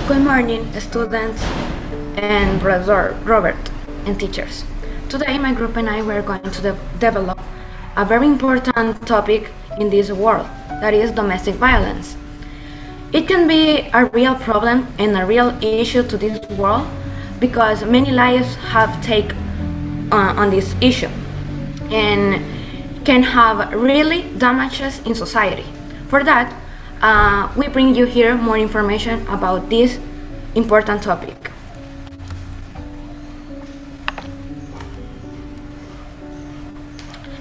Good morning, students and Brother Robert and teachers. Today, my group and I were going to develop a very important topic in this world, that is domestic violence. It can be a real problem and a real issue to this world because many lives have taken on this issue and can have really damages in society. For that, we bring you here more information about this important topic.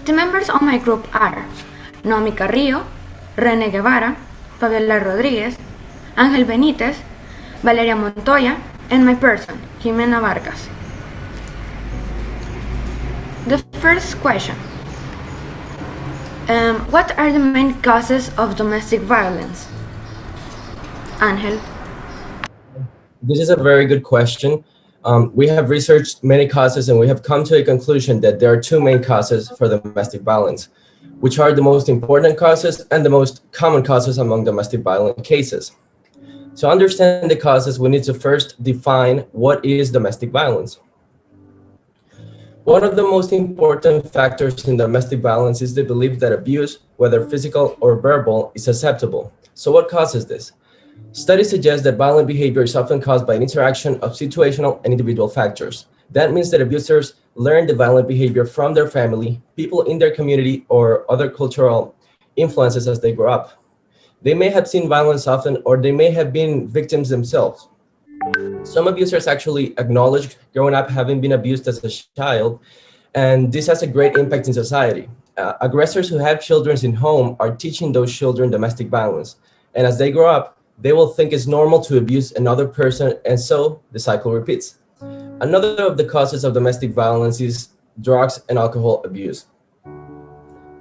The members of my group are Naomi Carrillo, René Guevara, Fabiola Rodríguez, Ángel Benítez, Valeria Montoya, and my person, Jimena Vargas. The first question. What are the main causes of domestic violence? Ángel. This is a very good question. We have researched many causes and we have come to a conclusion that there are two main causes for domestic violence, which are the most important causes and the most common causes among domestic violence cases. To understand the causes, we need to first define what is domestic violence. One of the most important factors in domestic violence is the belief that abuse, whether physical or verbal, is acceptable. So what causes this? Studies suggest that violent behavior is often caused by an interaction of situational and individual factors. That means that abusers learn the violent behavior from their family, people in their community, or other cultural influences as they grow up. They may have seen violence often, or they may have been victims themselves. Some abusers actually acknowledge growing up having been abused as a child, and this has a great impact in society. Aggressors who have children in home are teaching those children domestic violence, and as they grow up, they will think it's normal to abuse another person, and so the cycle repeats. Another of the causes of domestic violence is drugs and alcohol abuse.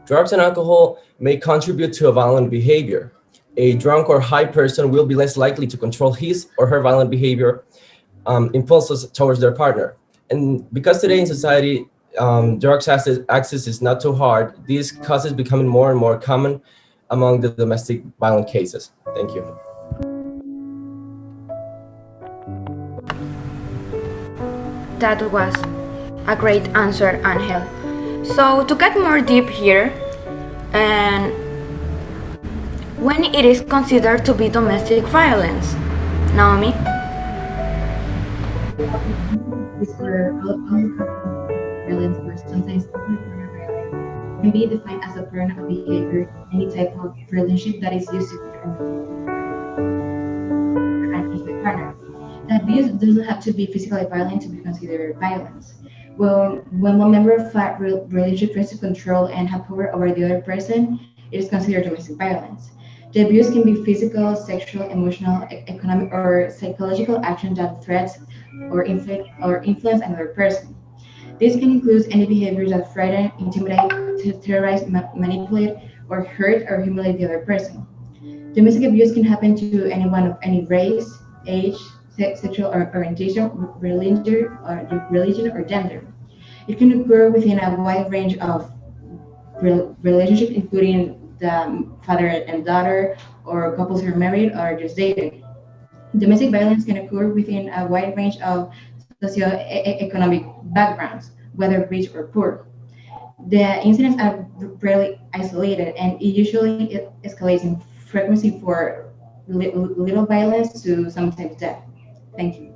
Drugs and alcohol may contribute to a violent behavior. A drunk or high person will be less likely to control his or her violent behavior impulses towards their partner. And because today in society, drugs access is not too hard, these causes becoming more and more common among the domestic violent cases. Thank you. That was a great answer, Ángel. So to get more deep here, and when it is considered to be domestic violence, Naomi? Is where all violence or sometimes violence can be defined as a pattern of behavior, any type of relationship that is used to an intimate partner. The abuse doesn't have to be physically violent to be considered violence. Well, when one member of a relationship tries to control and have power over the other person, it is considered domestic violence. The abuse can be physical, sexual, emotional, economic, or psychological action that threats or influence another person. This can include any behaviors that threaten, intimidate, terrorize, manipulate, or hurt or humiliate the other person. Domestic abuse can happen to anyone of any race, age, sexual orientation, religion, or gender. It can occur within a wide range of relationships, including the father and daughter, or couples who are married or just dating. Domestic violence can occur within a wide range of socioeconomic backgrounds, whether rich or poor. The incidents are rarely isolated, and it usually escalates in frequency for little violence to sometimes death. Thank you.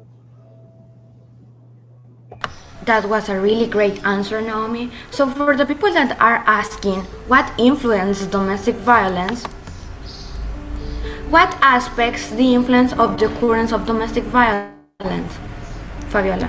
That was a really great answer, Naomi. So for the people that are asking what influences domestic violence, what aspects the influence of the occurrence of domestic violence? Fabiola.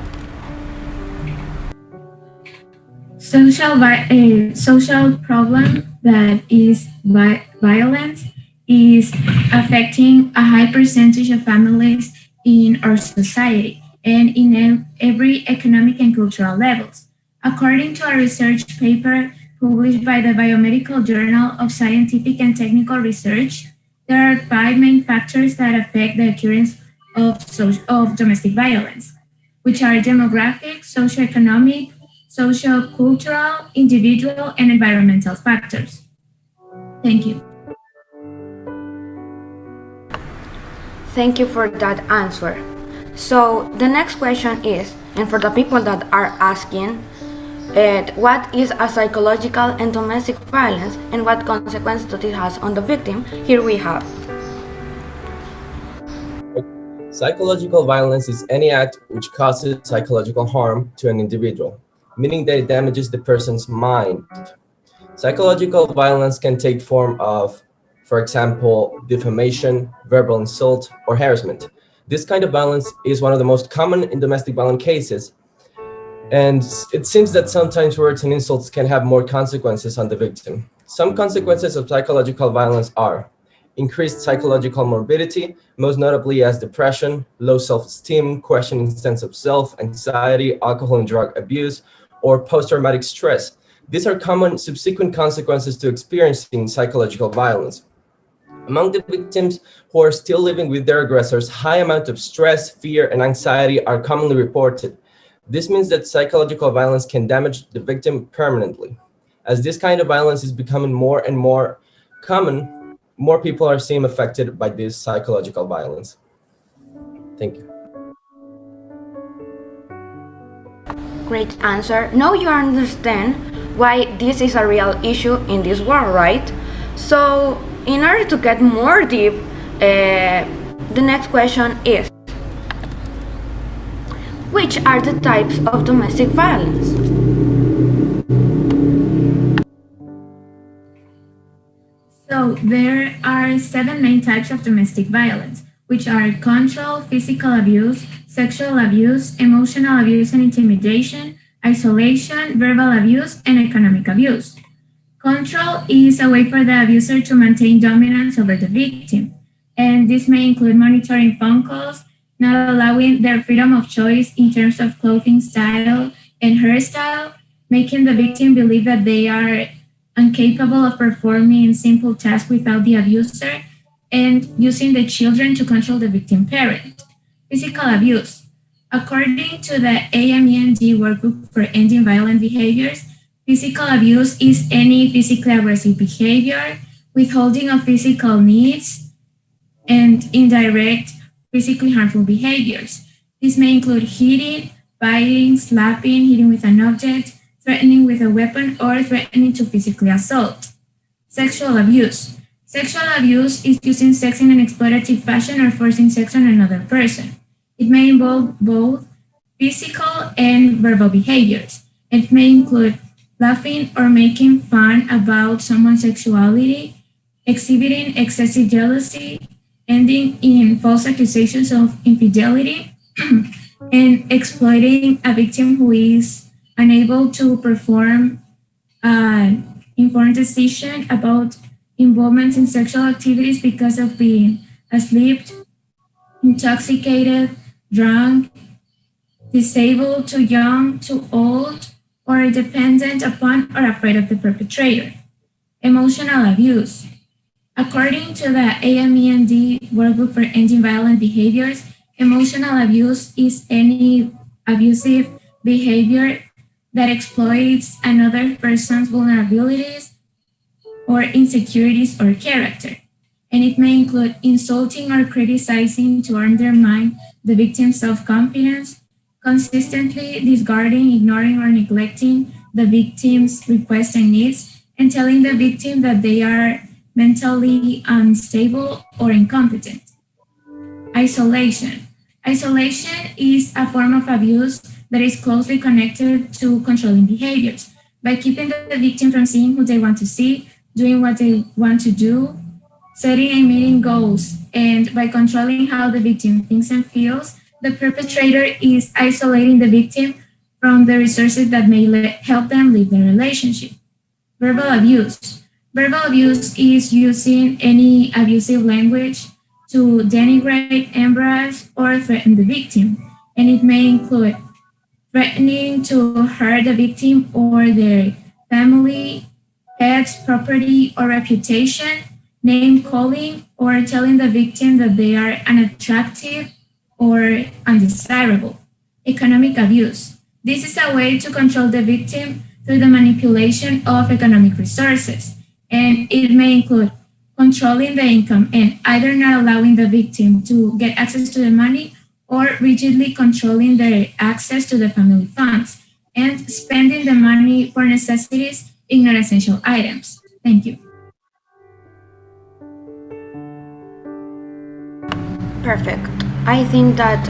Social problem that is violence is affecting a high percentage of families in our society and in every economic and cultural levels. According to a research paper published by the Biomedical Journal of Scientific and Technical Research, there are 5 main factors that affect the occurrence of domestic violence, which are demographic, socioeconomic, social-cultural, individual, and environmental factors. Thank you. Thank you for that answer. So the next question is, and for the people that are asking, what is a psychological and domestic violence and what consequences does it has on the victim? Here we have. Psychological violence is any act which causes psychological harm to an individual, meaning that it damages the person's mind. Psychological violence can take form of, for example, defamation, verbal insult, or harassment. This kind of violence is one of the most common in domestic violence cases, and it seems that sometimes words and insults can have more consequences on the victim. Some consequences of psychological violence are increased psychological morbidity, most notably as depression, low self-esteem, questioning sense of self, anxiety, alcohol and drug abuse, or post-traumatic stress. These are common subsequent consequences to experiencing psychological violence. Among the victims who are still living with their aggressors, high amount of stress, fear, and anxiety are commonly reported. This means that psychological violence can damage the victim permanently. As this kind of violence is becoming more and more common, more people are seen affected by this psychological violence. Thank you. Great answer. Now you understand why this is a real issue in this world, right? So, in order to get more deep, the next question is, which are the types of domestic violence? So there are 7 main types of domestic violence, which are control, physical abuse, sexual abuse, emotional abuse and intimidation, isolation, verbal abuse, and economic abuse. Control is a way for the abuser to maintain dominance over the victim, and this may include monitoring phone calls, not allowing their freedom of choice in terms of clothing style and hairstyle, making the victim believe that they are incapable of performing simple tasks without the abuser, and using the children to control the victim parent. Physical abuse. According to the AMEND Workgroup for Ending Violent Behaviors, physical abuse is any physically aggressive behavior, withholding of physical needs, and indirect physically harmful behaviors. This may include hitting, biting, slapping, hitting with an object, threatening with a weapon, or threatening to physically assault. Sexual abuse. Sexual abuse is using sex in an exploitative fashion or forcing sex on another person. It may involve both physical and verbal behaviors. It may include laughing or making fun about someone's sexuality, exhibiting excessive jealousy, ending in false accusations of infidelity, and exploiting a victim who is unable to perform an informed decision about involvement in sexual activities because of being asleep, intoxicated, drunk, disabled, too young, too old, or dependent upon or afraid of the perpetrator. Emotional abuse. According to the AMEND Workgroup for Ending Violent Behaviors, emotional abuse is any abusive behavior that exploits another person's vulnerabilities or insecurities or character. And it may include insulting or criticizing to undermine the victim's self-confidence, consistently disregarding, ignoring, or neglecting the victim's requests and needs, and telling the victim that they are mentally unstable or incompetent. Isolation. Isolation is a form of abuse that is closely connected to controlling behaviors. By keeping the victim from seeing who they want to see, doing what they want to do, setting and meeting goals, and by controlling how the victim thinks and feels, the perpetrator is isolating the victim from the resources that may help them leave the relationship. Verbal abuse. Verbal abuse is using any abusive language to denigrate, embarrass, or threaten the victim, and it may include threatening to hurt the victim or their family, pets, property, or reputation, name calling, or telling the victim that they are unattractive or undesirable. Economic abuse. This is a way to control the victim through the manipulation of economic resources, and it may include controlling the income and either not allowing the victim to get access to the money or rigidly controlling their access to the family funds and spending the money for necessities, ignore essential items. Thank you. Perfect. I think that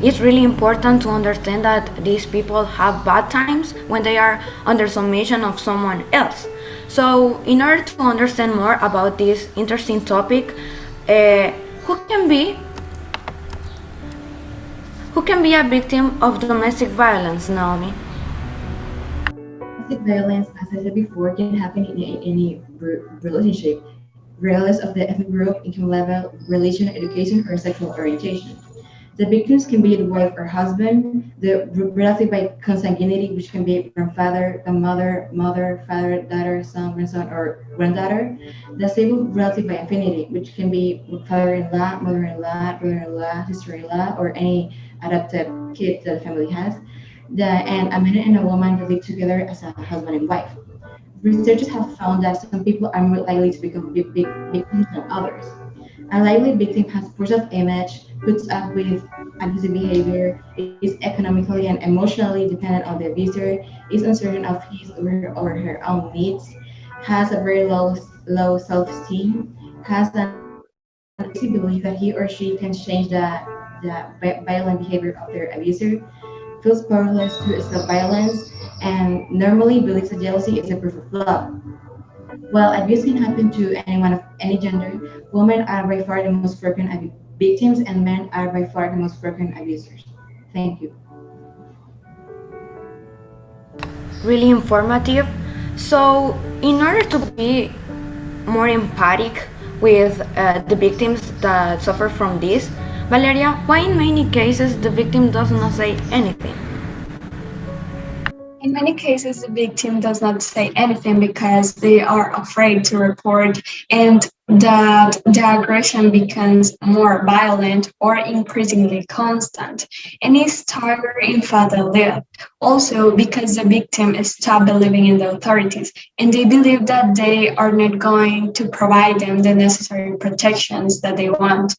it's really important to understand that these people have bad times when they are under submission of someone else. So, in order to understand more about this interesting topic, who can be a victim of domestic violence, Naomi? Domestic violence, as I said before, can happen in any relationship, regardless of the ethnic group, income level, religion, education, or sexual orientation. The victims can be the wife or husband, the relative by consanguinity, which can be grandfather, grandmother, mother, father, daughter, son, grandson, or granddaughter. The stable relative by affinity, which can be father-in-law, mother-in-law, brother-in-law, sister-in-law, or any adopted kid that the family has. And a man and a woman that live together as a husband and wife. Researchers have found that some people are more likely to become big victims than others. A likely victim has poor self-image, puts up with abusive behavior, is economically and emotionally dependent on the abuser, is uncertain of his or her own needs, has a very low self-esteem, has an uneasy belief that he or she can change the violent behavior of their abuser, feels powerless to stop violence, and normally believes that jealousy is a proof of love. While abuse can happen to anyone of any gender, women are by far the most frequent victims and men are by far the most frequent abusers. Thank you. Really informative. So, in order to be more empathic with the victims that suffer from this, Valeria, why in many cases the victim does not say anything? In many cases, the victim does not say anything because they are afraid to report and that the aggression becomes more violent or increasingly constant and is stronger in fatal death. Also, because the victim stopped believing in the authorities and they believe that they are not going to provide them the necessary protections that they want.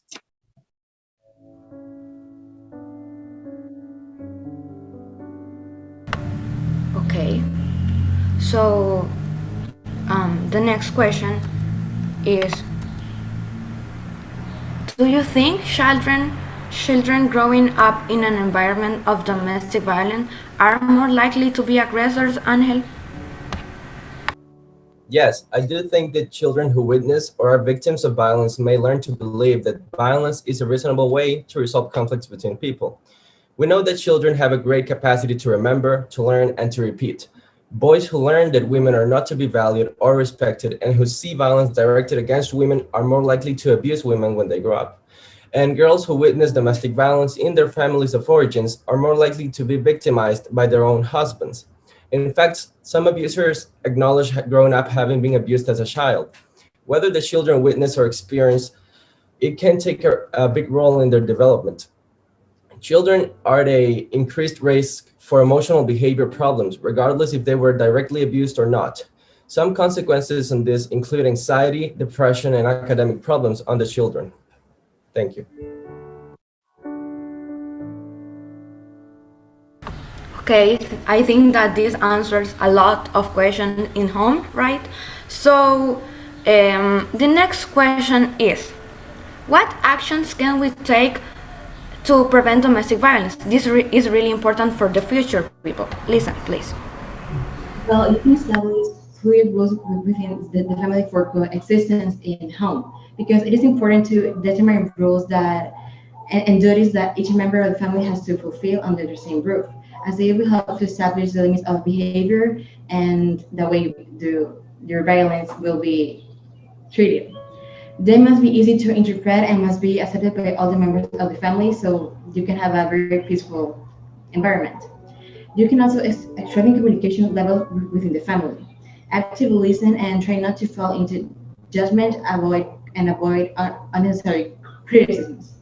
Okay. So, the next question is: do you think children growing up in an environment of domestic violence are more likely to be aggressors, Angel? Yes, I do think that children who witness or are victims of violence may learn to believe that violence is a reasonable way to resolve conflicts between people. We know that children have a great capacity to remember, to learn, and to repeat. Boys who learn that women are not to be valued or respected and who see violence directed against women are more likely to abuse women when they grow up. And girls who witness domestic violence in their families of origins are more likely to be victimized by their own husbands. In fact, some abusers acknowledge growing up having been abused as a child. Whether the children witness or experience, it can take a big role in their development. Children are at a increased risk for emotional behavior problems, regardless if they were directly abused or not. Some consequences on this include anxiety, depression, and academic problems on the children. Thank you. Okay, I think that this answers a lot of questions in home, right? So, the next question is: what actions can we take to prevent domestic violence? This is really important for the future people. Listen, please. Well, you can establish clear rules within the family for coexistence in home because it is important to determine rules that and duties that each member of the family has to fulfill under the same roof, as they will help to establish the limits of behavior and the way your violence will be treated. They must be easy to interpret and must be accepted by all the members of the family so you can have a very peaceful environment. You can also strengthen communication level within the family. Actively listen and try not to fall into judgment, avoid unnecessary criticisms.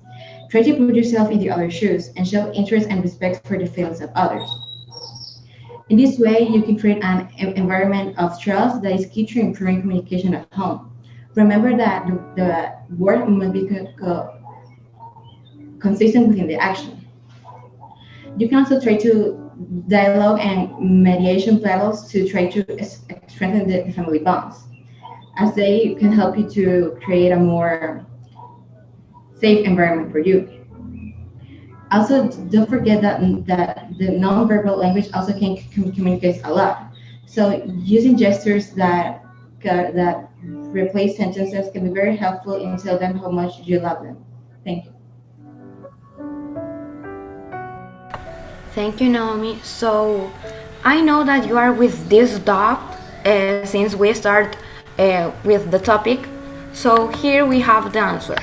Try to put yourself in the other's shoes and show interest and respect for the feelings of others. In this way, you can create an environment of trust that is key to improving communication at home. remember that the word must be consistent within the action. You can also try to dialogue and mediation panels to try to strengthen the family bonds, as they can help you to create a more safe environment for you. Also, don't forget that the nonverbal language also can communicate a lot. So using gestures that replace sentences can be very helpful in telling them how much you love them. Thank you. Thank you, Naomi. So I know that you are with this dog since we start with the topic. So here we have the answer.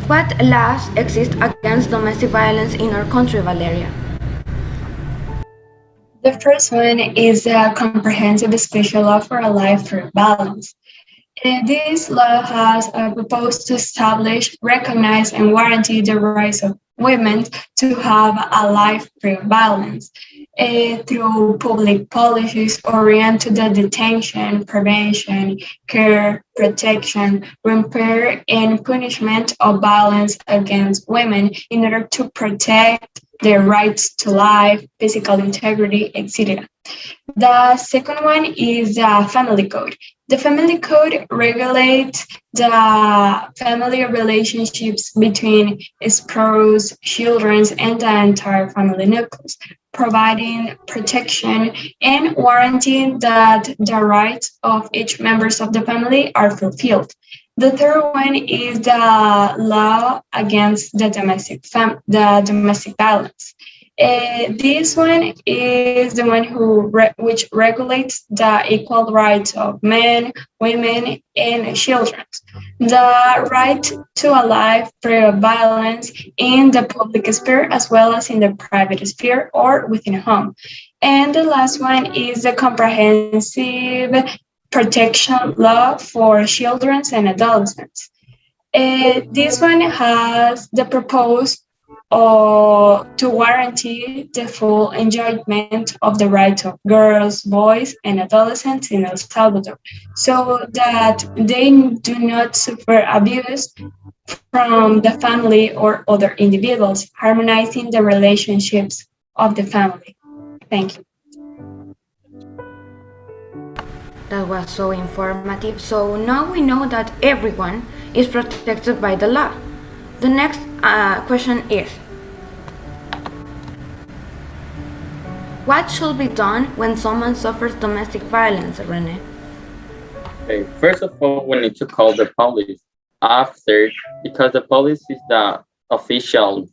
What laws exist against domestic violence in our country, Valeria? The first one is a comprehensive special law for a life through balance. This law has proposed to establish, recognize, and guarantee the rights of women to have a life free of violence through public policies oriented to the detention, prevention, care, protection, repair, and punishment of violence against women in order to protect their rights to life, physical integrity, etc. The second one is the family code. The family code regulates the family relationships between spouse, children, and the entire family nucleus, providing protection and guaranteeing that the rights of each members of the family are fulfilled. The third one is the law against the domestic violence. This one is the one which regulates the equal rights of men, women, and children. The right to a life free of violence in the public sphere as well as in the private sphere or within a home. And the last one is the comprehensive protection law for children and adolescents. This one has the proposed to guarantee the full enjoyment of the rights of girls, boys, and adolescents in El Salvador, so that they do not suffer abuse from the family or other individuals, harmonizing the relationships of the family. Thank you. That was so informative. So now we know that everyone is protected by the law. The next question is, what should be done when someone suffers domestic violence, Rene? Okay, first of all, we need to call the police after, because the police is the official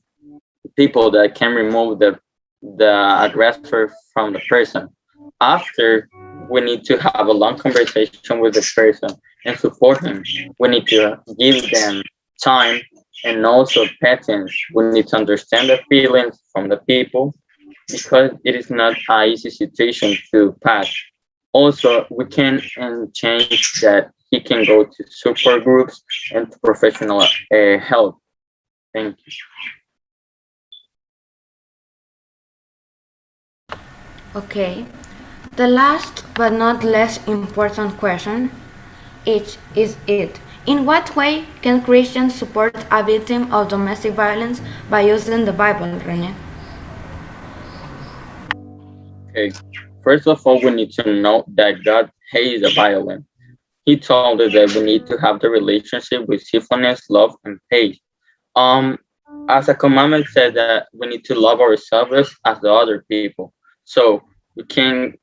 people that can remove the aggressor from the person. After, we need to have a long conversation with the person and support him. We need to give them time and also patience. We need to understand the feelings from the people because it is not an easy situation to pass. Also, we can change that he can go to support groups and to professional help. Thank you. Okay. The last but not less important question is it. In what way can Christians support a victim of domestic violence by using the Bible, Rene? Okay. First of all, we need to know that God hates the violence. He told us that we need to have the relationship with faithfulness, love, and faith. As a commandment said that we need to love ourselves as the other people. So we can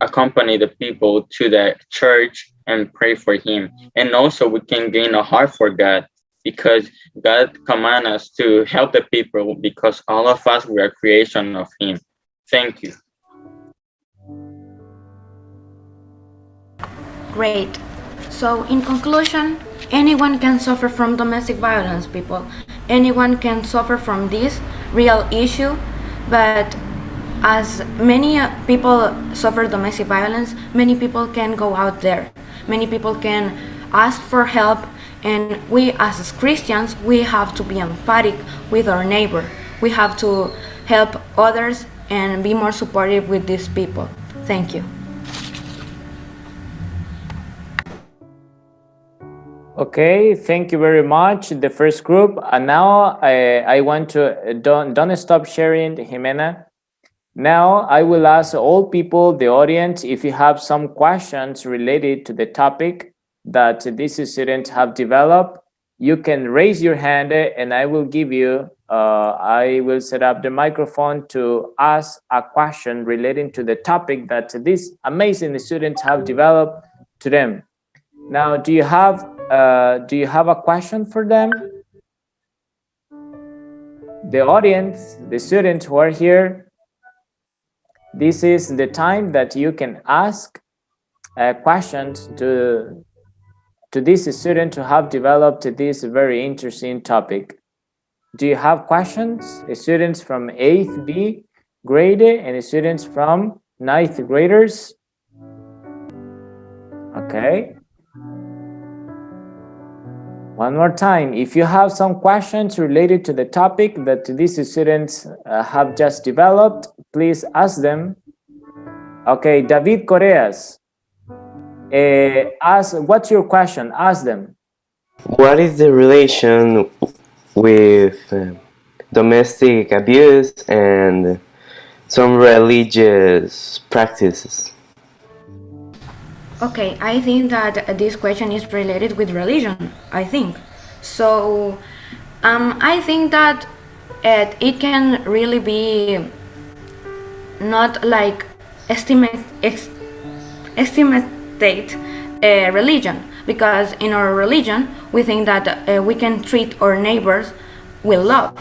accompany the people to the church and pray for him. And also we can gain a heart for God because God commands us to help the people because all of us, we are creation of him. Thank you. Great. So in conclusion, anyone can suffer from domestic violence, people. Anyone can suffer from this real issue, but as many people suffer domestic violence, many people can go out there. Many people can ask for help, and we as Christians, we have to be empathic with our neighbor. we have to help others and be more supportive with these people. Thank you. Okay, thank you very much, the first group. And now I want to, don't stop sharing, Jimena. Now I will ask all people, the audience, if you have some questions related to the topic that these students have developed, you can raise your hand and I will give you, I will set up the microphone to ask a question relating to the topic that these amazing students have developed to them. Now, do you have a question for them? The audience, the students who are here, this is the time that you can ask questions to this student who have developed this very interesting topic. Do you have questions? Students from 8th B grade and students from 9th graders? Okay. One more time, if you have some questions related to the topic that these students have just developed, please ask them. Okay, David Correas, what's your question? Ask them. What is the relation with domestic abuse and some religious practices? Okay, I think that this question is related with religion, I think. So, I think that it can really be not like estimate religion, because in our religion we think that we can treat our neighbors with love,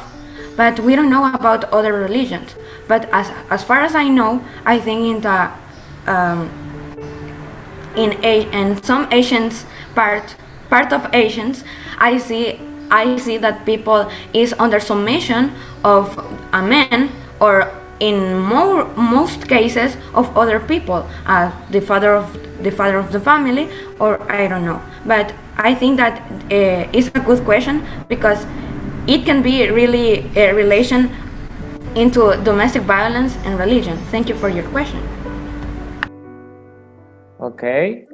but we don't know about other religions. But as far as I know, I think in the in some Asians part of Asians, I see that people is under submission of a man, or in most cases of other people, the father of the family, or I don't know. But I think that is a good question, because it can be really a relation into domestic violence and religion. Thank you for your question. Okay.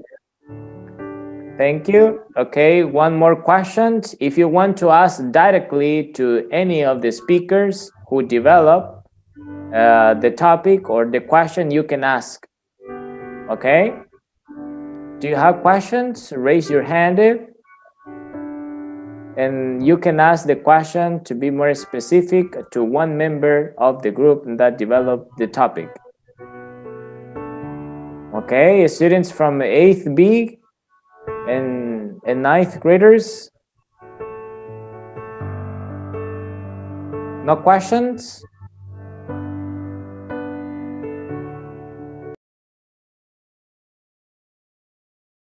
Thank you. Okay, one more question. If you want to ask directly to any of the speakers who develop the topic or the question, you can ask. Okay? Do you have questions? Raise your hand and you can ask the question to be more specific to one member of the group that developed the topic. Okay, students from 8th B and 9th graders? No questions?